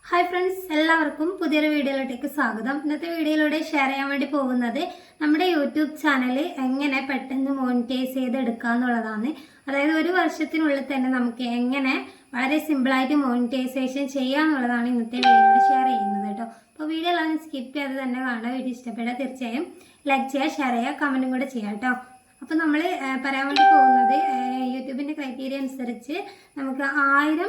Hi friends, എല്ലാവർക്കും പുതിയൊരു വീഡിയോയിലോട്ടേക്ക് സ്വാഗതം. ഇന്നത്തെ വീഡിയോയിലൂടെ ഷെയർ ചെയ്യാൻ വേണ്ടി പോകുന്നത് നമ്മുടെ യൂട്യൂബ് ചാനൽ എങ്ങനെ പെട്ടെന്ന് മോണിറ്റൈസ് ചെയ്തെടുക്കാന്നുള്ളതാണ്. അതായത് ഒരു വർഷത്തിനുള്ളിൽ തന്നെ നമുക്ക് എങ്ങനെ വളരെ സിമ്പിളായിട്ട് മോണിറ്റൈസേഷൻ ചെയ്യാന്നുള്ളതാണ് ഇന്നത്തെ വീഡിയോയിൽ ഷെയർ ചെയ്യുന്നത് കേട്ടോ. അപ്പോൾ വീഡിയോ എല്ലാവരും സ്കിപ്പ് ചെയ്ത് തന്നെ കാണുക. വീഡിയോ ഇഷ്ടപ്പെട്ടാൽ തീർച്ചയായും ലൈക്ക് ചെയ്യുക, ഷെയർ ചെയ്യുക, കമൻറ്റും കൂടെ ചെയ്യാം കേട്ടോ. അപ്പോൾ നമ്മൾ പറയാൻ വേണ്ടി പോകുന്നത് യൂട്യൂബിൻ്റെ ക്രൈറ്റീരിയ അനുസരിച്ച് നമുക്ക് 1000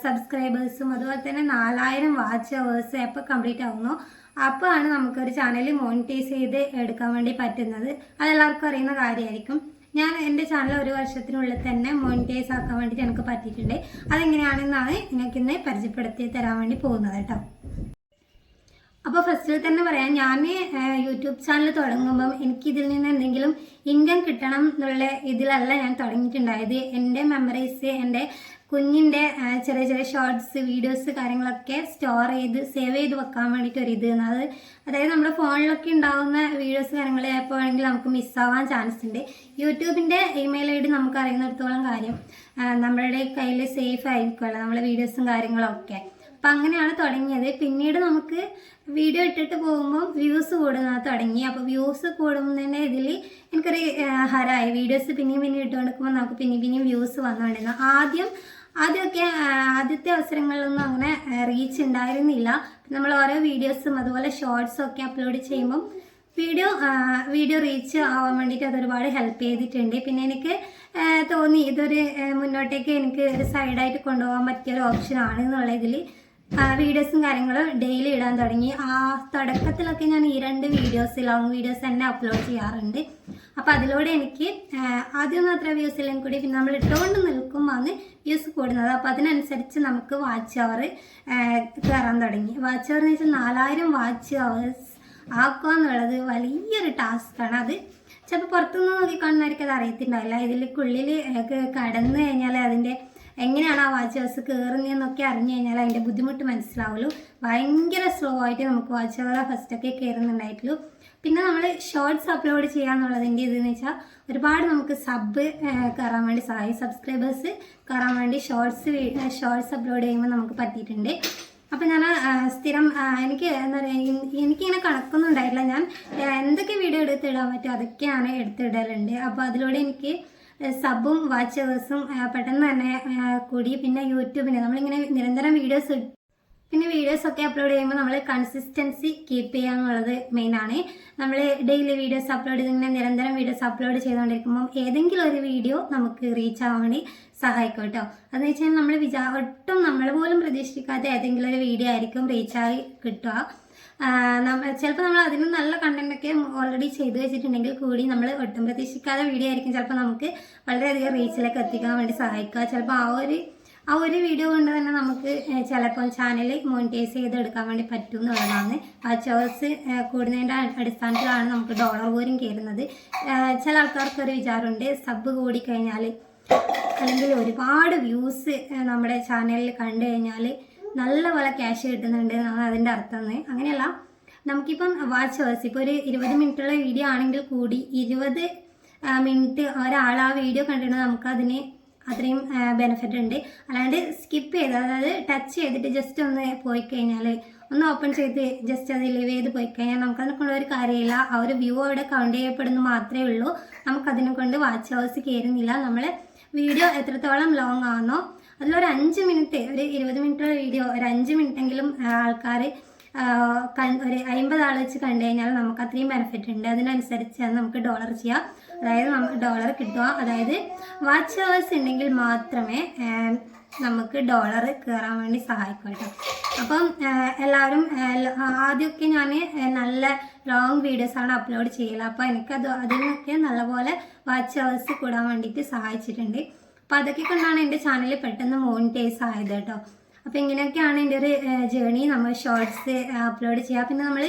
സബ്സ്ക്രൈബേഴ്സും അതുപോലെ തന്നെ 4000 വാച്ച് അവേഴ്സ് എപ്പോൾ കംപ്ലീറ്റ് ആവുന്നോ അപ്പോഴാണ് നമുക്കൊരു ചാനൽ മോണിറ്റൈസ് ചെയ്ത് എടുക്കാൻ വേണ്ടി പറ്റുന്നത്. അതെല്ലാവർക്കും അറിയുന്ന കാര്യമായിരിക്കും. ഞാൻ എൻ്റെ ചാനൽ ഒരു വർഷത്തിനുള്ളിൽ തന്നെ മോണിറ്റൈസ് ആക്കാൻ വേണ്ടിയിട്ട് എനിക്ക് പറ്റിയിട്ടുണ്ട്. അതെങ്ങനെയാണെന്നാണ് എനിക്കിന്ന് പരിചയപ്പെടുത്തി തരാൻ വേണ്ടി പോകുന്നത് കേട്ടോ. അപ്പോൾ ഫസ്റ്റിൽ തന്നെ പറയാം, ഞാൻ യൂട്യൂബ് ചാനൽ തുടങ്ങുമ്പം എനിക്കിതിൽ നിന്ന് എന്തെങ്കിലും ഇൻകം കിട്ടണം എന്നുള്ള ഇതിലല്ല ഞാൻ തുടങ്ങിയിട്ടുണ്ടായത്. എൻ്റെ മെമ്മറീസ്, എൻ്റെ കുഞ്ഞിൻ്റെ ചെറിയ ചെറിയ ഷോർട്സ് വീഡിയോസ് കാര്യങ്ങളൊക്കെ സ്റ്റോർ ചെയ്ത് സേവ് ചെയ്ത് വെക്കാൻ വേണ്ടിയിട്ട് ഒരു ഇത് എന്നത്. അതായത് നമ്മുടെ ഫോണിലൊക്കെ ഉണ്ടാകുന്ന വീഡിയോസ് കാര്യങ്ങൾ എപ്പോൾ വേണമെങ്കിലും നമുക്ക് മിസ്സാവാൻ ചാൻസ് ഉണ്ട്. യൂട്യൂബിൻ്റെ ഇമെയിൽ ഐ ഡി നമുക്ക് അറിയുന്നിടത്തോളം കാര്യം നമ്മളുടെ കയ്യിൽ സേഫ് ആയിരിക്കുമല്ലോ നമ്മളെ വീഡിയോസും കാര്യങ്ങളൊക്കെ. അപ്പം അങ്ങനെയാണ് തുടങ്ങിയത്. പിന്നീട് നമുക്ക് വീഡിയോ ഇട്ടിട്ട് പോകുമ്പോൾ വ്യൂസ് കൂടുന്നത് തുടങ്ങി. അപ്പോൾ വ്യൂസ് കൂടുന്നതിൻ്റെ ഇതിൽ എനിക്കൊരു ഹരമായി. വീഡിയോസ് പിന്നെയും ഇട്ടുകൊണ്ടിരിക്കുമ്പോൾ നമുക്ക് പിന്നെയും വ്യൂസ് വന്നുകൊണ്ടിരുന്നു. ആദ്യമൊക്കെ ആദ്യത്തെ അവസരങ്ങളിലൊന്നും അങ്ങനെ റീച്ച് ഉണ്ടായിരുന്നില്ല. നമ്മൾ ഓരോ വീഡിയോസും അതുപോലെ ഷോർട്സും ഒക്കെ അപ്ലോഡ് ചെയ്യുമ്പം വീഡിയോ റീച്ച് ആവാൻ വേണ്ടിയിട്ട് അതൊരുപാട് ഹെൽപ്പ് ചെയ്തിട്ടുണ്ട്. പിന്നെ എനിക്ക് തോന്നി ഇതൊരു മുന്നോട്ടേക്ക് എനിക്ക് ഒരു സൈഡായിട്ട് കൊണ്ടുപോകാൻ പറ്റിയൊരു ഓപ്ഷനാണ് എന്നുള്ള ഇതിൽ വീഡിയോസും കാര്യങ്ങളും ഡെയിലി ഇടാൻ തുടങ്ങി. തുടക്കത്തിലൊക്കെ ഞാൻ ഈ 2 വീഡിയോസ് ലോങ് വീഡിയോസ് തന്നെ അപ്ലോഡ് ചെയ്യാറുണ്ട്. അപ്പോൾ അതിലൂടെ എനിക്ക് ആദ്യമൊന്നും അത്ര വ്യൂസ് ഇല്ലെങ്കിൽ കൂടി പിന്നെ നമ്മൾ ഇട്ടുകൊണ്ട് നിൽക്കുമ്പോൾ വ്യൂസ് കൂടുന്നത്. അപ്പോൾ അതിനനുസരിച്ച് നമുക്ക് വാച്ച് അവർ കയറാൻ തുടങ്ങി. വാച്ച് അവർ എന്ന് വെച്ചാൽ 4000 വാച്ച് അവേഴ്സ് ആക്കുക എന്നുള്ളത് വലിയൊരു ടാസ്ക്കാണ്. അത് ചിലപ്പോൾ പുറത്തുനിന്ന് നോക്കിക്കാണുന്നവർക്ക് അത് അറിയത്തിണ്ടാവില്ല. ഇതിലേക്കുള്ളിൽ കടന്നു കഴിഞ്ഞാൽ അതിൻ്റെ എങ്ങനെയാണ് ആ വാച്ച് ഹവേഴ്സ് കയറുന്നതെന്നൊക്കെ അറിഞ്ഞു കഴിഞ്ഞാൽ അതിൻ്റെ ബുദ്ധിമുട്ട് മനസ്സിലാവുള്ളൂ. ഭയങ്കര സ്ലോ ആയിട്ട് നമുക്ക് വാച്ച് ഹവർ ഫസ്റ്റൊക്കെ കയറുന്നുണ്ടായിട്ടുള്ളൂ. പിന്നെ നമ്മൾ ഷോർട്സ് അപ്ലോഡ് ചെയ്യാന്നുള്ളതിൻ്റെ ഇതെന്ന് വെച്ചാൽ ഒരുപാട് നമുക്ക് കയറാൻ വേണ്ടി സബ്സ്ക്രൈബേഴ്സ് കയറാൻ വേണ്ടി ഷോർട്സ് അപ്ലോഡ് ചെയ്യുമ്പോൾ നമുക്ക് പറ്റിയിട്ടുണ്ട്. അപ്പോൾ ഞാൻ സ്ഥിരം എനിക്ക് എന്താ പറയുക, എനിക്കിങ്ങനെ കണക്കൊന്നും ഉണ്ടായിട്ടില്ല. ഞാൻ എന്തൊക്കെ വീഡിയോ എടുത്തിടാൻ പറ്റുമോ അതൊക്കെയാണ് എടുത്തിടലുണ്ട്. അപ്പോൾ അതിലൂടെ എനിക്ക് സബും വാച്ച് ഹവേഴ്സും പെട്ടെന്ന് തന്നെ കൂടി. പിന്നെ യൂട്യൂബിന് നമ്മളിങ്ങനെ നിരന്തരം വീഡിയോസൊക്കെ അപ്ലോഡ് ചെയ്യുമ്പോൾ നമ്മൾ കൺസിസ്റ്റൻസി കീപ്പ് ചെയ്യുക എന്നുള്ളത് മെയിനാണ്. നമ്മൾ ഡെയിലി വീഡിയോസ് അപ്ലോഡ് ചെയ്ത് ഇങ്ങനെ നിരന്തരം വീഡിയോസ് അപ്ലോഡ് ചെയ്തുകൊണ്ടിരിക്കുമ്പോൾ ഏതെങ്കിലും ഒരു വീഡിയോ നമുക്ക് റീച്ച് ആവാൻ വേണ്ടി സഹായിക്കും കേട്ടോ. അതെന്ന് വെച്ചാൽ നമ്മൾ ഒട്ടും നമ്മൾ പോലും പ്രതീക്ഷിക്കാത്ത ഏതെങ്കിലും ഒരു വീഡിയോ ആയിരിക്കും റീച്ചായി കിട്ടുക. ചിലപ്പോൾ നമ്മൾ അതിന് നല്ല കണ്ടൻറ്റൊക്കെ ഓൾറെഡി ചെയ്തു വെച്ചിട്ടുണ്ടെങ്കിൽ കൂടി നമ്മൾ ഒട്ടും പ്രതീക്ഷിക്കാത്ത വീഡിയോ ആയിരിക്കും ചിലപ്പോൾ നമുക്ക് വളരെയധികം റീച്ചിലേക്ക് എത്തിക്കാൻ വേണ്ടി സഹായിക്കുക. ചിലപ്പോൾ ആ ഒരു വീഡിയോ കൊണ്ട് തന്നെ നമുക്ക് ചിലപ്പോൾ ചാനൽ മോണിറ്റൈസ് ചെയ്തെടുക്കാൻ വേണ്ടി പറ്റും എന്നുള്ളതാണ്. വാച്ച് ഹവേഴ്സ് കൂടുന്നതിൻ്റെ അടിസ്ഥാനത്തിലാണ് നമുക്ക് ഡോളർ പോലും കയറുന്നത്. ചില ആൾക്കാർക്കൊരു വിചാരമുണ്ട്, സബ് കൂടിക്കഴിഞ്ഞാൽ അല്ലെങ്കിൽ ഒരുപാട് വ്യൂസ് നമ്മുടെ ചാനലിൽ കണ്ടു കഴിഞ്ഞാൽ നല്ല പോലെ ക്യാഷ് കിട്ടുന്നുണ്ട് എന്നാണ് അതിൻ്റെ അർത്ഥം. അങ്ങനെയല്ല, നമുക്കിപ്പം വാച്ച് ഹവേഴ്സ് ഇപ്പോൾ ഒരു 20 മിനിറ്റുള്ള വീഡിയോ ആണെങ്കിൽ കൂടി 20 മിനിറ്റ് ഒരാൾ ആ വീഡിയോ കണ്ടിട്ടുണ്ടെങ്കിൽ നമുക്കതിന് അത്രയും ബെനിഫിറ്റ് ഉണ്ട്. അല്ലാണ്ട് സ്കിപ്പ് ചെയ്ത്, അതായത് ടച്ച് ചെയ്തിട്ട് ജസ്റ്റ് ഒന്ന് പോയി കഴിഞ്ഞാൽ, ഒന്ന് ഓപ്പൺ ചെയ്ത് ജസ്റ്റ് അത് ലീവ് ചെയ്ത് പോയി കഴിഞ്ഞാൽ നമുക്കതിനെ കൊണ്ട് ഒരു കാര്യമില്ല. ആ ഒരു വ്യൂ അവിടെ കൗണ്ട് ചെയ്യപ്പെടുന്നു മാത്രമേ ഉള്ളൂ. നമുക്കതിനെ കൊണ്ട് വാച്ച് ഹവേഴ്സ് കയറുന്നില്ല. നമ്മൾ വീഡിയോ എത്രത്തോളം ലോങ് ആണോ അതിലൊരു 5 മിനിറ്റ്, ഒരു 20 മിനിറ്റുള്ള വീഡിയോ ഒരു 5 മിനിറ്റെങ്കിലും ആൾക്കാർ ഒരു 50 ആൾ വെച്ച് കണ്ടു കഴിഞ്ഞാൽ നമുക്ക് അത്രയും ബെനിഫിറ്റ് ഉണ്ട്. അതിനനുസരിച്ചാണ് നമുക്ക് ഡോളർ ചെയ്യാം, അതായത് നമുക്ക് ഡോളർ കിട്ടുക. അതായത് വാച്ച് ഹവേഴ്സ് ഉണ്ടെങ്കിൽ മാത്രമേ നമുക്ക് ഡോളർ കയറാൻ വേണ്ടി സഹായിക്കും കേട്ടോ. അപ്പം എല്ലാവരും ആദ്യമൊക്കെ ഞാൻ നല്ല ലോങ് വീഡിയോസാണ് അപ്ലോഡ് ചെയ്യല്. അപ്പോൾ അതിനൊക്കെ നല്ലപോലെ വാച്ച് ഹവേഴ്സ് കൂടാൻ വേണ്ടിയിട്ട് സഹായിച്ചിട്ടുണ്ട്. അപ്പോൾ അതൊക്കെ കൊണ്ടാണ് എൻ്റെ ചാനൽ പെട്ടെന്ന് മോണിറ്റൈസ് ആയത് കേട്ടോ. അപ്പോൾ ഇങ്ങനെയൊക്കെയാണ് എൻ്റെ ഒരു ജേണി. നമ്മൾ ഷോർട്സ് അപ്ലോഡ് ചെയ്യുക. പിന്നെ നമ്മൾ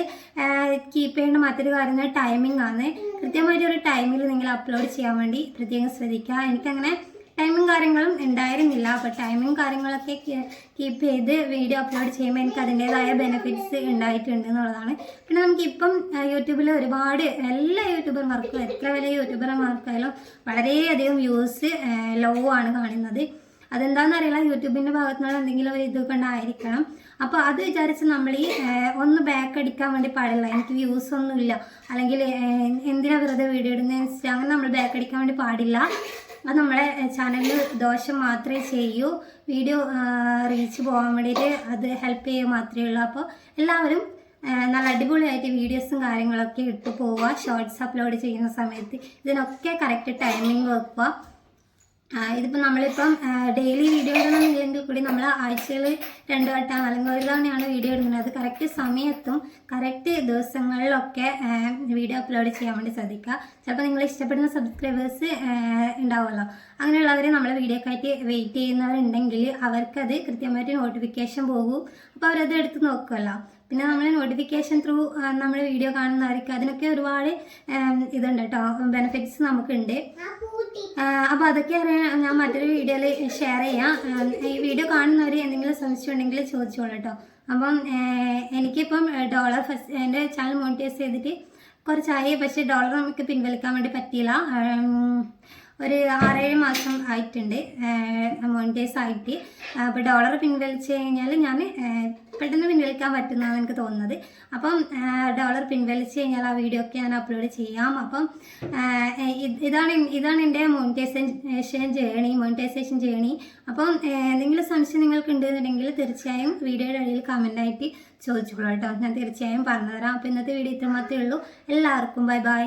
കീപ്പ് ചെയ്യേണ്ട മറ്റൊരു കാര്യം ടൈമിംഗ് ആണ്. കൃത്യമായിട്ടൊരു ടൈമിൽ നിങ്ങൾ അപ്ലോഡ് ചെയ്യാൻ വേണ്ടി പ്രത്യേകം ശ്രദ്ധിക്കുക. എനിക്കങ്ങനെ ടൈമും കാര്യങ്ങളും ഉണ്ടായിരുന്നില്ല. അപ്പോൾ ടൈമും കാര്യങ്ങളൊക്കെ കീപ്പ് ചെയ്ത് വീഡിയോ അപ്ലോഡ് ചെയ്യുമ്പോൾ എനിക്ക് അതിൻ്റേതായ ബെനിഫിറ്റ്സ് ഉണ്ടായിട്ടുണ്ട് എന്നുള്ളതാണ്. പിന്നെ നമുക്കിപ്പം യൂട്യൂബിൽ ഒരുപാട് എല്ലാ യൂട്യൂബർമാർക്കും എത്ര വലിയ യൂട്യൂബർമാർക്കായാലും വളരെയധികം വ്യൂസ് ലോ ആണ് കാണുന്നത്. അതെന്താണെന്ന് അറിയില്ല, യൂട്യൂബിൻ്റെ ഭാഗത്തുനിന്നുള്ള എന്തെങ്കിലും ഒരു ഇത് കൊണ്ടായിരിക്കണം. അപ്പോൾ അത് വിചാരിച്ച് നമ്മൾ ഈ ഒന്ന് ബാക്ക് അടിക്കാൻ വേണ്ടി പാടില്ല. എനിക്ക് വ്യൂസ് ഒന്നുമില്ല അല്ലെങ്കിൽ എന്തിനാ വെറുതെ വീഡിയോ ഇടുന്നതെന്ന് വെച്ചാൽ അങ്ങനെ നമ്മൾ ബാക്ക് അടിക്കാൻ വേണ്ടി പാടില്ല. അത് നമ്മളെ ചാനലിൽ ദോഷം മാത്രമേ ചെയ്യൂ. വീഡിയോ റീച്ച് പോകാൻ വേണ്ടിയിട്ട് അത് ഹെൽപ്പ് ചെയ്യുക മാത്രമേ ഉള്ളൂ. അപ്പോൾ എല്ലാവരും നല്ല അടിപൊളിയായിട്ട് വീഡിയോസും കാര്യങ്ങളൊക്കെ ഇട്ട് പോവുക. ഷോർട്സ് അപ്ലോഡ് ചെയ്യുന്ന സമയത്ത് ഇതിനൊക്കെ കറക്റ്റ് ടൈമിംഗ് വെക്കുക. ഇതിപ്പോൾ നമ്മളിപ്പം ഡെയിലി വീഡിയോ ഇടണമെന്നില്ലെങ്കിൽ കൂടി നമ്മൾ ആഴ്ചയിൽ 2 വട്ടം അല്ലെങ്കിൽ ഒരു തവണയാണ് വീഡിയോ ഇടുന്നത്. അത് കറക്റ്റ് സമയത്തും കറക്റ്റ് ദിവസങ്ങളിലൊക്കെ വീഡിയോ അപ്ലോഡ് ചെയ്യാൻ വേണ്ടി ശ്രദ്ധിക്കുക. ചിലപ്പോൾ നിങ്ങൾ ഇഷ്ടപ്പെടുന്ന സബ്സ്ക്രൈബേഴ്സ് ഉണ്ടാവുമല്ലോ, അങ്ങനെയുള്ളവർ നമ്മളെ വീഡിയോക്കായിട്ട് വെയിറ്റ് ചെയ്യുന്നവരുണ്ടെങ്കിൽ അവർക്കത് കൃത്യമായിട്ട് നോട്ടിഫിക്കേഷൻ പോകും. അപ്പോൾ അവരത് എടുത്ത് നോക്കുമല്ലോ. പിന്നെ നമ്മൾ നോട്ടിഫിക്കേഷൻ ത്രൂ നമ്മൾ വീഡിയോ കാണുന്നവർക്ക് അതിനൊക്കെ ഒരുപാട് ഇതുണ്ട് കേട്ടോ, ബെനിഫിറ്റ്സ് നമുക്കുണ്ട്. അപ്പോൾ അതൊക്കെ അറിയാൻ ഞാൻ മറ്റൊരു വീഡിയോയിൽ ഷെയർ ചെയ്യാം. ഈ വീഡിയോ കാണുന്നവർ എന്തെങ്കിലും സംശയമുണ്ടെങ്കിൽ ചോദിച്ചോളൂ കേട്ടോ. അപ്പം എനിക്കിപ്പം ഡോളർ ഫസ്റ്റ് എൻ്റെ ചാനൽ മോണിറ്റൈസ് ചെയ്തിട്ട് കുറച്ചായി, പക്ഷേ ഡോളർ നമുക്ക് പിൻവലിക്കാൻ വേണ്ടി പറ്റിയില്ല. ഒരു 6-7 മാസം ആയിട്ടുണ്ട് മോണിറ്റൈസ് ആയിട്ട്. അപ്പോൾ ഡോളർ പിൻവലിച്ച് കഴിഞ്ഞാൽ ഞാൻ പെട്ടെന്ന് പിൻവലിക്കാൻ പറ്റുന്നതാണ് എനിക്ക് തോന്നുന്നത്. അപ്പം ഡോളർ പിൻവലിച്ച് കഴിഞ്ഞാൽ ആ വീഡിയോ ഒക്കെ ഞാൻ അപ്ലോഡ് ചെയ്യാം. അപ്പം ഇതാണ് എൻ്റെ മോണിറ്റൈസേഷൻ ജേണി. അപ്പം എന്തെങ്കിലും സംശയം നിങ്ങൾക്ക് ഉണ്ടെന്നുണ്ടെങ്കിൽ തീർച്ചയായും വീഡിയോയുടെ അടിയിൽ കമൻ്റായിട്ട് ചോദിച്ചോളൂ കേട്ടോ. ഞാൻ തീർച്ചയായും പറഞ്ഞുതരാം. അപ്പോൾ ഇന്നത്തെ വീഡിയോ ഇത്ര മാത്രമേ ഉള്ളൂ. എല്ലാവർക്കും ബൈ ബൈ.